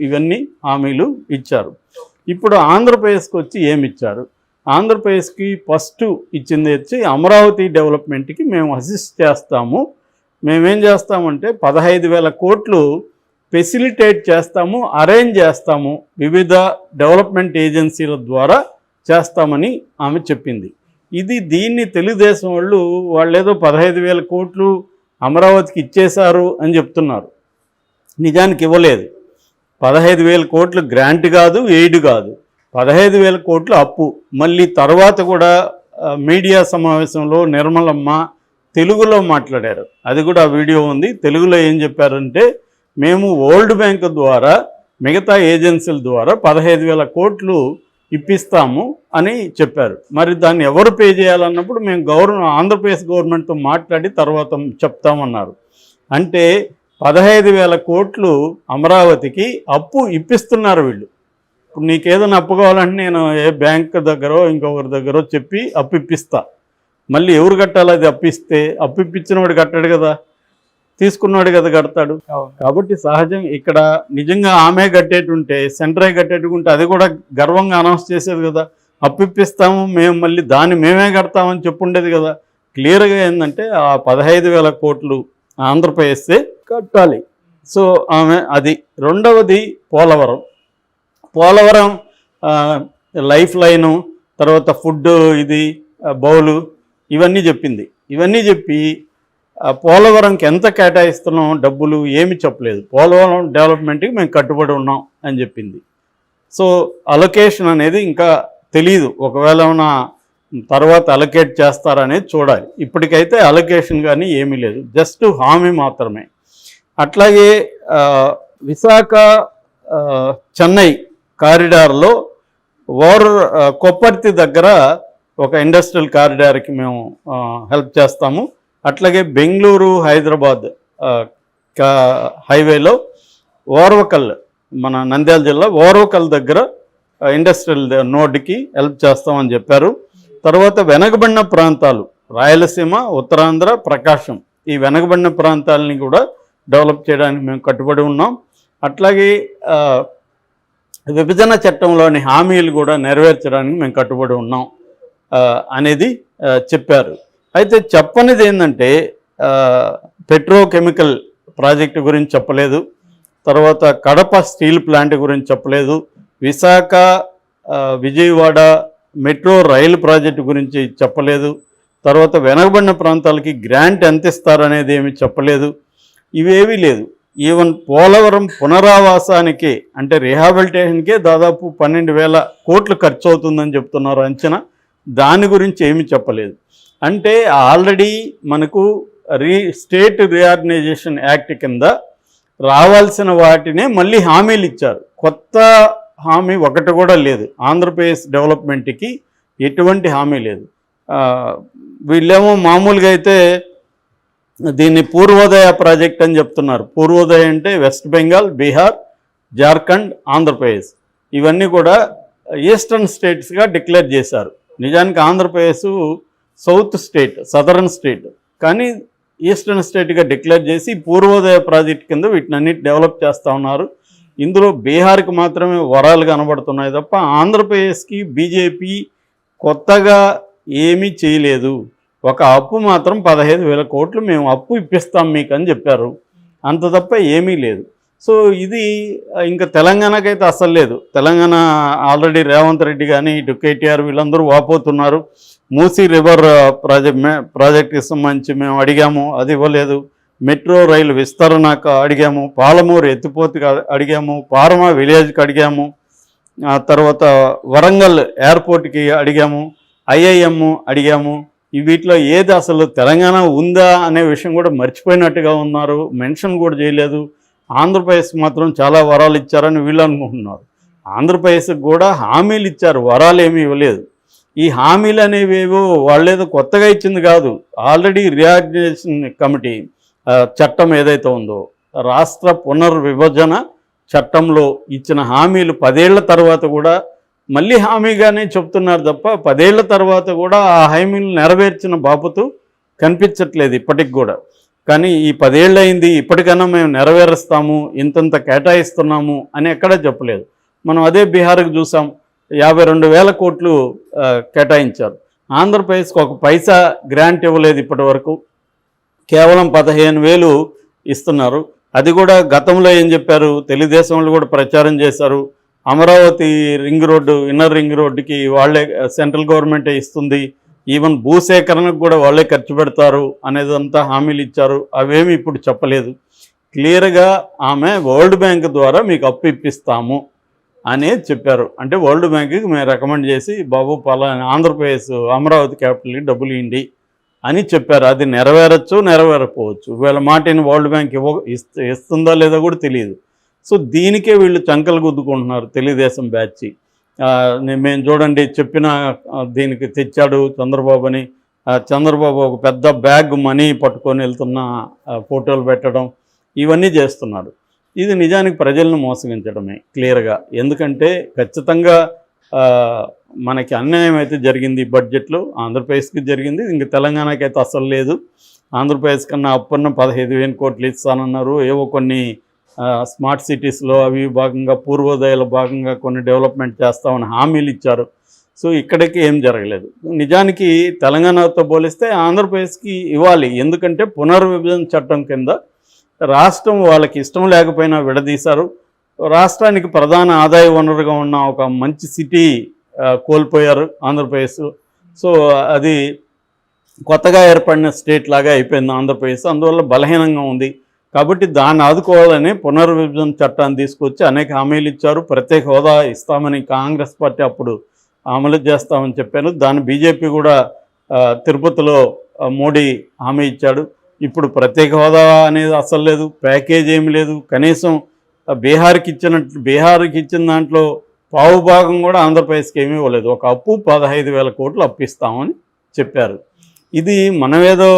ఇవన్నీ హామీలు ఇచ్చారు. ఇప్పుడు ఆంధ్రప్రదేశ్కి వచ్చి ఏమి ఇచ్చారు? ఆంధ్రప్రదేశ్కి ఫస్ట్ ఇచ్చింది వచ్చి అమరావతి డెవలప్మెంట్కి మేము అసిస్ట్ చేస్తాము, మేమేం చేస్తామంటే 15,000 కోట్లు ఫెసిలిటేట్ చేస్తాము, అరేంజ్ చేస్తాము, వివిధ డెవలప్మెంట్ ఏజెన్సీల ద్వారా చేస్తామని ఆమె చెప్పింది. దీన్ని తెలుగుదేశం వాళ్ళు ఏదో 15,000 కోట్లు అమరావతికి ఇచ్చేశారు అని చెప్తున్నారు. నిజానికి ఇవ్వలేదు. 15,000 కోట్లు గ్రాంట్ కాదు, ఎయిడ్ కాదు, 15,000 కోట్లు అప్పు. మళ్ళీ తర్వాత కూడా మీడియా సమావేశంలో నిర్మలమ్మ తెలుగులో మాట్లాడారు, అది కూడా వీడియో ఉంది. తెలుగులో ఏం చెప్పారంటే, మేము వరల్డ్ బ్యాంక్ ద్వారా మిగతా ఏజెన్సీల ద్వారా 15,000 కోట్లు ఇప్పిస్తాము అని చెప్పారు. మరి దాన్ని ఎవరు పే చేయాలన్నప్పుడు మేము ఆంధ్రప్రదేశ్ గవర్నమెంట్తో మాట్లాడి తర్వాత చెప్తామన్నారు. అంటే 15,000 కోట్లు అమరావతికి అప్పు ఇప్పిస్తున్నారు వీళ్ళు. ఇప్పుడు నీకేదైనా అప్పు కావాలంటే నేను ఏ బ్యాంక్ దగ్గరో ఇంకొకరి దగ్గరో చెప్పి అప్పు ఇప్పిస్తా. మళ్ళీ ఎవరు కట్టాలి? అది అప్పిస్తే అప్పు ఇప్పించినవాడు కట్టాడు కదా, తీసుకున్నాడు కదా కడతాడు. కాబట్టి సహజం ఇక్కడ నిజంగా ఆమె కట్టేటుంటే, సెంట్రై కట్టేట్టుకుంటే అది కూడా గర్వంగా అనౌన్స్ చేసేది కదా. అప్పిప్పిస్తాము మేము, మళ్ళీ దాన్ని మేమే కడతామని చెప్పుండేది కదా. క్లియర్గా ఏంటంటే ఆ 15,000 కోట్లు ఆంధ్రప్రదేశే కట్టాలి. సో ఆమె అది. రెండవది పోలవరం లైఫ్ లైను, తర్వాత ఫుడ్ బౌలు, ఇవన్నీ చెప్పింది. ఇవన్నీ చెప్పి పోలవరంకి ఎంత కేటాయిస్తున్నాం డబ్బులు ఏమి చెప్పలేదు. పోలవరం డెవలప్మెంట్కి మేము కట్టుబడి ఉన్నాం అని చెప్పింది. సో అలొకేషన్ అనేది ఇంకా తెలియదు, ఒకవేళ ఏమైనా తర్వాత అలొకేట్ చేస్తారనేది చూడాలి. ఇప్పటికైతే అలొకేషన్ కానీ ఏమీ లేదు, జస్ట్ హామీ మాత్రమే. అట్లాగే విశాఖ చెన్నై కారిడార్లో కొప్పర్తి దగ్గర ఒక ఇండస్ట్రియల్ కారిడార్కి మేము హెల్ప్ చేస్తాము. అట్లాగే బెంగళూరు హైదరాబాద్ హైవేలో ఓర్వకల్, మన నంద్యాల జిల్లా ఓర్వకల్ దగ్గర ఇండస్ట్రియల్ నోడ్కి హెల్ప్ చేస్తామని చెప్పారు. తర్వాత వెనకబడిన ప్రాంతాలు రాయలసీమ, ఉత్తరాంధ్ర, ప్రకాశం, ఈ వెనకబడిన ప్రాంతాలని కూడా డెవలప్ చేయడానికి మేము కట్టుబడి ఉన్నాం. అట్లాగే విభజన చట్టంలోని హామీలు కూడా నెరవేర్చడానికి మేము కట్టుబడి ఉన్నాం అనేది చెప్పారు. అయితే చెప్పనిది ఏంటంటే, పెట్రోకెమికల్ ప్రాజెక్టు గురించి చెప్పలేదు, తర్వాత కడప స్టీల్ ప్లాంట్ గురించి చెప్పలేదు, విశాఖ విజయవాడ మెట్రో రైలు ప్రాజెక్టు గురించి చెప్పలేదు, తర్వాత వెనకబడిన ప్రాంతాలకి గ్రాంట్ ఎంత ఇస్తారనేది ఏమి చెప్పలేదు. ఇవేవీ లేదు. ఈవెన్ పోలవరం పునరావాసానికి అంటే రీహాబిలిటేషన్కే దాదాపు 12,000 కోట్లు ఖర్చు అవుతుందని చెప్తున్నారు అంచనా. దాని గురించి ఏమీ చెప్పలేదు. అంటే ఆల్రెడీ మనకు స్టేట్ రీఆర్గనైజేషన్ యాక్ట్ కింద రావాల్సిన వాటినే మళ్ళీ హామీలు ఇచ్చారు. కొత్త హామీ ఒకటి కూడా లేదు. ఆంధ్రప్రదేశ్ డెవలప్మెంట్కి ఎటువంటి హామీ లేదు. వీళ్ళేమో మామూలుగా అయితే దీన్ని పూర్వోదయ ప్రాజెక్ట్ అని చెప్తున్నారు. పూర్వోదయ అంటే వెస్ట్ బెంగాల్, బీహార్, జార్ఖండ్, ఆంధ్రప్రదేశ్, ఇవన్నీ కూడా ఈస్టర్న్ స్టేట్స్గా డిక్లేర్ చేశారు. నిజానికి Andhra Pradesh south state, southern state, కానీ ఈస్టర్న్ స్టేట్గా డిక్లేర్ చేసి పూర్వోదయ ప్రాజెక్ట్ కింద వీటినన్నిటి డెవలప్ చేస్తూ ఉన్నారు. ఇందులో బీహార్కి మాత్రమే వరాలు కనబడుతున్నాయి తప్ప ఆంధ్రప్రదేశ్కి బీజేపీ కొత్తగా ఏమీ చేయలేదు. ఒక అప్పు మాత్రం 15,000 కోట్లు మేము అప్పు ఇప్పిస్తాం మీకు అని చెప్పారు, అంత తప్ప ఏమీ లేదు. సో ఇది ఇంకా తెలంగాణకైతే అస్సలు లేదు. తెలంగాణ ఆల్రెడీ రేవంత్ రెడ్డి కానీ ఇటు కేటీఆర్ వీళ్ళందరూ వాపోతున్నారు. మూసీ రివర్ ప్రాజెక్ట్కి సంబంధించి మేము అడిగాము, అది ఇవ్వలేదు. మెట్రో రైలు విస్తరణకు అడిగాము, పాలమూరు ఎత్తిపోతుకి అడిగాము, పారమా విలేజ్కి అడిగాము, తర్వాత వరంగల్ ఎయిర్పోర్ట్కి అడిగాము, ఐఐఎం అడిగాము. వీటిలో ఏది అసలు తెలంగాణ ఉందా అనే విషయం కూడా మర్చిపోయినట్టుగా ఉన్నారు, మెన్షన్ కూడా చేయలేదు. ఆంధ్రప్రదేశ్ మాత్రం చాలా వరాలు ఇచ్చారని వీళ్ళు అనుకుంటున్నారు. ఆంధ్రప్రదేశ్కి కూడా హామీలు ఇచ్చారు, వరాలు ఏమీ ఇవ్వలేదు. ఈ హామీలు అనేవేవో వాళ్ళేదో కొత్తగా ఇచ్చింది కాదు. ఆల్రెడీ రీఆర్గనైజేషన్ కమిటీ చట్టం ఏదైతే ఉందో, రాష్ట్ర పునర్విభజన చట్టంలో ఇచ్చిన హామీలు 10 ఏళ్ల తర్వాత కూడా మళ్ళీ హామీగానే చెప్తున్నారు తప్ప 10 ఏళ్ల తర్వాత కూడా ఆ హామీలు నెరవేర్చిన బాపుతూ కనిపించట్లేదు ఇప్పటికి కూడా. కానీ ఈ 10 ఏళ్ళు అయింది, ఇప్పటికన్నా మేము నెరవేరుస్తాము, ఇంతంత కేటాయిస్తున్నాము అని ఎక్కడా చెప్పలేదు. మనం అదే బీహార్కి చూసాం, 52,000 కోట్లు కేటాయించారు. ఆంధ్రప్రదేశ్కి ఒక పైసా గ్రాంట్ ఇవ్వలేదు ఇప్పటి వరకు, కేవలం 15,000 ఇస్తున్నారు. అది కూడా గతంలో ఏం చెప్పారు, తెలుగుదేశం వాళ్ళు కూడా ప్రచారం చేశారు, Amaravati ring road, inner ring రోడ్డుకి వాళ్ళే సెంట్రల్ గవర్నమెంటే ఇస్తుంది, ఈవెన్ భూసేకరణకు కూడా వాళ్ళే ఖర్చు పెడతారు అనేదంతా హామీలు ఇచ్చారు. అవేమి ఇప్పుడు చెప్పలేదు. క్లియర్గా ఆమె వరల్డ్ బ్యాంక్ ద్వారా మీకు అప్పు ఇప్పిస్తాము అనే చెప్పారు. అంటే వరల్డ్ బ్యాంక్కి మేము రికమెండ్ చేసి బాబు పలానా ఆంధ్రప్రదేశ్ అమరావతి క్యాపిటల్కి డబ్బులు ఇవ్వండి అని చెప్పారు. అది నెరవేరచ్చు, నెరవేరకపోవచ్చు. వీళ్ళ మాటని వరల్డ్ బ్యాంక్ ఇస్తుందా లేదా కూడా తెలియదు. సో దీనికే వీళ్ళు చంకలు గుద్దుకుంటున్నారు తెలుగుదేశం బ్యాచ్. మేము చూడండి చెప్పిన దీనికి తెచ్చాడు చంద్రబాబు అని, చంద్రబాబు ఒక పెద్ద బ్యాగ్ మనీ పట్టుకొని వెళ్తున్న ఫోటోలు పెట్టడం, ఇవన్నీ చేస్తున్నారు. ఇది నిజానికి ప్రజలను మోసగించడమే క్లియర్గా. ఎందుకంటే ఖచ్చితంగా మనకి అన్యాయం అయితే జరిగింది ఈ బడ్జెట్లో, ఆంధ్రప్రదేశ్కి జరిగింది, ఇంక తెలంగాణకి అయితే అసలు లేదు. ఆంధ్రప్రదేశ్ కన్నా అప్పున్న 15,000 కోట్లు ఇస్తానన్నారు. ఏవో కొన్ని స్మార్ట్ సిటీస్లో అవి భాగంగా పూర్వోదయాల భాగంగా కొన్ని డెవలప్మెంట్ చేస్తామని హామీలు ఇచ్చారు. సో ఇక్కడికి ఏం జరగలేదు. నిజానికి తెలంగాణతో పోలిస్తే ఆంధ్రప్రదేశ్కి ఇవ్వాలి. ఎందుకంటే పునర్విభజన చట్టం కింద రాష్ట్రం వాళ్ళకి ఇష్టం లేకపోయినా విడదీశారు. రాష్ట్రానికి ప్రధాన ఆదాయ వనరుగా ఉన్న ఒక మంచి సిటీ కోల్పోయారు ఆంధ్రప్రదేశ్. సో అది కొత్తగా ఏర్పడిన స్టేట్ లాగా అయిపోయింది ఆంధ్రప్రదేశ్. అందువల్ల బలహీనంగా ఉంది. కాబట్టి దాన్ని ఆదుకోవాలని పునర్విభజన చట్టాన్ని తీసుకొచ్చి అనేక హామీలు ఇచ్చారు. ప్రత్యేక హోదా ఇస్తామని కాంగ్రెస్ పార్టీ అప్పుడు అమలు చేస్తామని చెప్పాను. దాన్ని బీజేపీ కూడా తిరుపతిలో మోడీ హామీ ఇచ్చాడు. ఇప్పుడు ప్రత్యేక హోదా అనేది అసలు లేదు, ప్యాకేజ్ ఏమి లేదు. కనీసం బీహార్కి ఇచ్చిన దాంట్లో పావు భాగం కూడా ఆంధ్రప్రదేశ్కి ఏమీ ఇవ్వలేదు. ఒక అప్పు 15,000 కోట్లు అప్పిస్తామని చెప్పారు. ఇది మనమేదో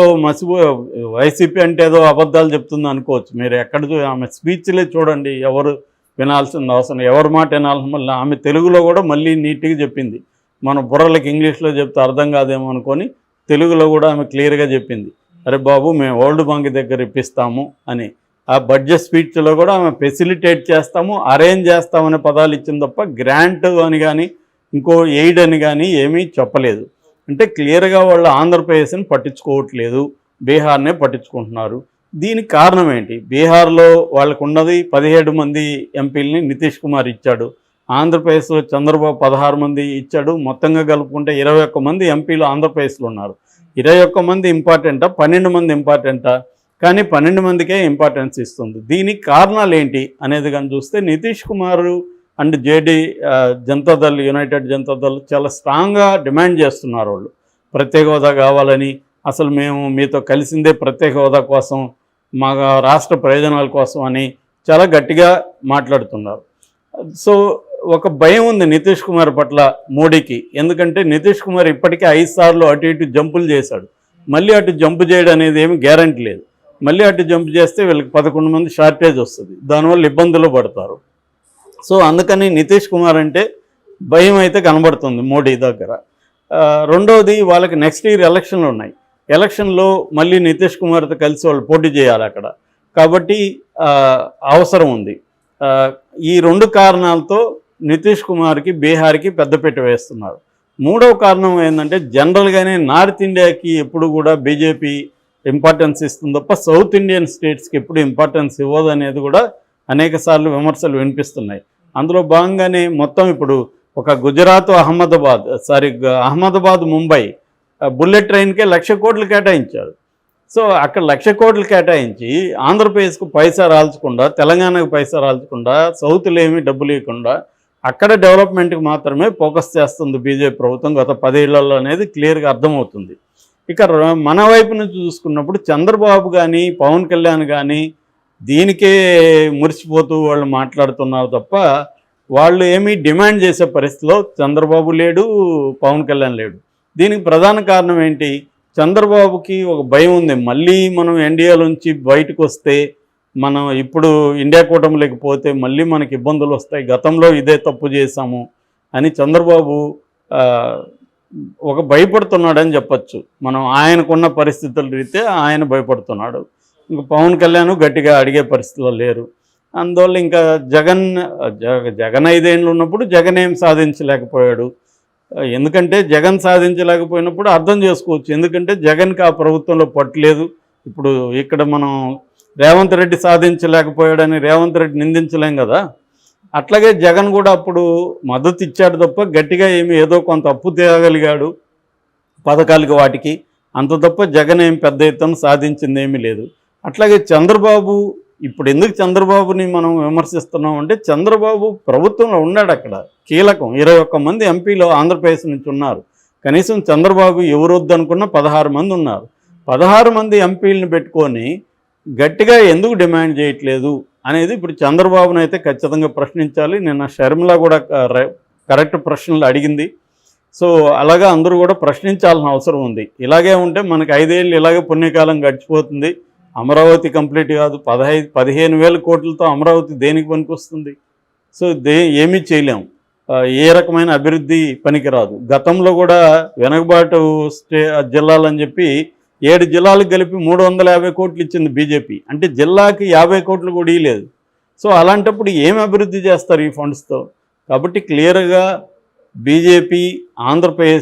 వైసీపీ అంటే ఏదో అబద్ధాలు చెప్తుంది అనుకోవచ్చు. మీరు ఎక్కడ ఆమె స్పీచ్లే చూడండి, ఎవరు వినాల్సిన అవసరం, ఎవరి మాట వినాల్సిన. మళ్ళీ ఆమె తెలుగులో కూడా మళ్ళీ నీట్గా చెప్పింది. మన బుర్రలకి ఇంగ్లీష్లో చెప్తే అర్థం కాదేమో అనుకొని తెలుగులో కూడా ఆమె క్లియర్గా చెప్పింది, అరే బాబు మేము వరల్డ్ బ్యాంక్ దగ్గర ఇప్పిస్తాము అని. ఆ బడ్జెట్ స్పీచ్లో కూడా ఆమె ఫెసిలిటేట్ చేస్తాము, అరేంజ్ చేస్తామనే పదాలు ఇచ్చింది తప్ప గ్రాంట్ అని కానీ ఇంకో ఎయిడ్ అని కానీ ఏమీ చెప్పలేదు. అంటే క్లియర్గా వాళ్ళు ఆంధ్రప్రదేశ్ని పట్టించుకోవట్లేదు, బీహార్నే పట్టించుకుంటున్నారు. దీనికి కారణం ఏంటి? బీహార్లో వాళ్ళకు ఉన్నది 17 మంది ఎంపీలని నితీష్ కుమార్ ఇచ్చాడు. ఆంధ్రప్రదేశ్లో చంద్రబాబు 16 మంది ఇచ్చాడు. మొత్తంగా కలుపుకుంటే 21 మంది ఎంపీలు ఆంధ్రప్రదేశ్లో ఉన్నారు. 21 మంది ఇంపార్టెంటా, 12 మంది ఇంపార్టెంటా? కానీ 12 మందికే ఇంపార్టెన్స్ ఇస్తుంది. దీనికి కారణాలు ఏంటి అనేది కానీ చూస్తే Nitish Kumar and JD Janata Dal, United Janata Dal చాలా స్ట్రాంగ్గా డిమాండ్ చేస్తున్నారు. వాళ్ళు ప్రత్యేక హోదా కావాలని, అసలు మేము మీతో కలిసిందే ప్రత్యేక హోదా కోసం, మా రాష్ట్ర ప్రయోజనాల కోసం అని చాలా గట్టిగా మాట్లాడుతున్నారు. సో ఒక భయం ఉంది నితీష్ కుమార్ పట్ల మోడీకి. ఎందుకంటే నితీష్ కుమార్ ఇప్పటికే 5 సార్లు అటు ఇటు జంపులు చేశాడు. మళ్ళీ అటు జంపు చేయడం అనేది ఏమి గ్యారంటీ లేదు. మళ్ళీ అటు జంప్ చేస్తే వీళ్ళకి 11 మంది షార్టేజ్ వస్తుంది, దానివల్ల ఇబ్బందులు పడతారు. సో అందుకని నితీష్ కుమార్ అంటే భయం అయితే కనబడుతుంది మోడీ దగ్గర. రెండవది, వాళ్ళకి నెక్స్ట్ ఇయర్ ఎలక్షన్లు ఉన్నాయి. ఎలక్షన్లో మళ్ళీ నితీష్ కుమార్తో కలిసి వాళ్ళు పోటీ చేయాలి అక్కడ. కాబట్టి అవసరం ఉంది. ఈ 2 కారణాలతో నితీష్ కుమార్కి బీహార్కి పెద్దపీట వేస్తున్నారు. మూడవ కారణం ఏంటంటే జనరల్గానే నార్త్ ఇండియాకి ఎప్పుడు కూడా బీజేపీ ఇంపార్టెన్స్ ఇస్తుంది తప్ప సౌత్ ఇండియన్ స్టేట్స్కి ఎప్పుడు ఇంపార్టెన్స్ ఇవ్వదు అనేది కూడా అనేక సార్లు విమర్శలు వినిపిస్తున్నాయి. అందులో భాగంగానే మొత్తం ఇప్పుడు ఒక గుజరాత్ అహ్మదాబాద్ ముంబై బుల్లెట్ ట్రైన్కే 1,00,000 కోట్లు కేటాయించారు. సో అక్కడ 1,00,000 కోట్లు కేటాయించి ఆంధ్రప్రదేశ్కు పైసా రాల్చకుండా, తెలంగాణకు పైసా రాల్చకుండా, సౌత్లో ఏమీ డబ్బులు ఇవ్వకుండా అక్కడ డెవలప్మెంట్కి మాత్రమే ఫోకస్ చేస్తుంది బీజేపీ ప్రభుత్వం గత 10 ఏళ్లలో అనేది క్లియర్గా అర్థమవుతుంది. ఇక మన వైపు నుంచి చూసుకున్నప్పుడు చంద్రబాబు కానీ పవన్ కళ్యాణ్ కానీ దీనికే మురిసిపోతూ వాళ్ళు మాట్లాడుతున్నారు తప్ప వాళ్ళు ఏమీ డిమాండ్ చేసే పరిస్థితిలో చంద్రబాబు లేడు, పవన్ కళ్యాణ్ లేడు. దీనికి ప్రధాన కారణం ఏంటి? చంద్రబాబుకి ఒక భయం ఉంది, మళ్ళీ మనం ఎన్డీఏలోంచి బయటకు వస్తే, మనం ఇప్పుడు ఇండియా కూటమిలోకి పోతే మళ్ళీ మనకి ఇబ్బందులు వస్తాయి, గతంలో ఇదే తప్పు చేశాము అని చంద్రబాబు ఒక భయపడుతున్నాడని చెప్పచ్చు. మనం ఆయనకున్న పరిస్థితుల రీతే ఆయన భయపడుతున్నాడు. ఇంక పవన్ కళ్యాణ్ గట్టిగా అడిగే పరిస్థితిలో లేరు. అందువల్ల ఇంకా జగన్ 5 ఏళ్ళు ఉన్నప్పుడు జగన్ ఏం సాధించలేకపోయాడు. ఎందుకంటే జగన్ సాధించలేకపోయినప్పుడు అర్థం చేసుకోవచ్చు. ఎందుకంటే జగన్కి ఆ ప్రభుత్వంలో పట్టలేదు. ఇప్పుడు ఇక్కడ మనం రేవంత్ రెడ్డి సాధించలేకపోయాడని రేవంత్ రెడ్డి నిందించలేం కదా. అట్లాగే జగన్ కూడా అప్పుడు మద్దతు ఇచ్చాడు తప్ప గట్టిగా ఏదో కొంత అప్పు తేగలిగాడు పథకాలకి వాటికి, అంత తప్ప జగన్ ఏం పెద్ద ఎత్తున సాధించింది ఏమీ లేదు. అట్లాగే చంద్రబాబు, ఇప్పుడు ఎందుకు చంద్రబాబుని మనం విమర్శిస్తున్నాం అంటే చంద్రబాబు ప్రభుత్వంలో ఉన్నాడు, అక్కడ కీలకం 21 మంది ఎంపీలు ఆంధ్రప్రదేశ్ నుంచి ఉన్నారు. కనీసం చంద్రబాబు ఎవరు వద్దనుకున్న 16 మంది ఉన్నారు. 16 మంది ఎంపీలను పెట్టుకొని గట్టిగా ఎందుకు డిమాండ్ చేయట్లేదు అనేది ఇప్పుడు చంద్రబాబును అయితే ఖచ్చితంగా ప్రశ్నించాలి. నిన్న షర్మిల కూడా కరెక్ట్ ప్రశ్నలు అడిగింది. సో అలాగా అందరూ కూడా ప్రశ్నించాల్సిన అవసరం ఉంది. ఇలాగే ఉంటే మనకి 5 ఏళ్ళు ఇలాగే పుణ్యకాలం గడిచిపోతుంది. అమరావతి కంప్లీట్ కాదు. 15,000 కోట్లతో అమరావతి దేనికి పనికొస్తుంది? సో ఏమీ చేయలేం. ఏ రకమైన అభివృద్ధి పనికిరాదు. గతంలో కూడా వెనకబాటు జిల్లాలని చెప్పి 7 జిల్లాలకు కలిపి 350 కోట్లు ఇచ్చింది బీజేపీ. అంటే జిల్లాకి 50 కోట్లు కూడా ఇవ్వలేదు. సో అలాంటప్పుడు ఏం అభివృద్ధి చేస్తారు ఈ ఫండ్స్తో? కాబట్టి క్లియర్గా బీజేపీ ఆంధ్రప్రదేశ్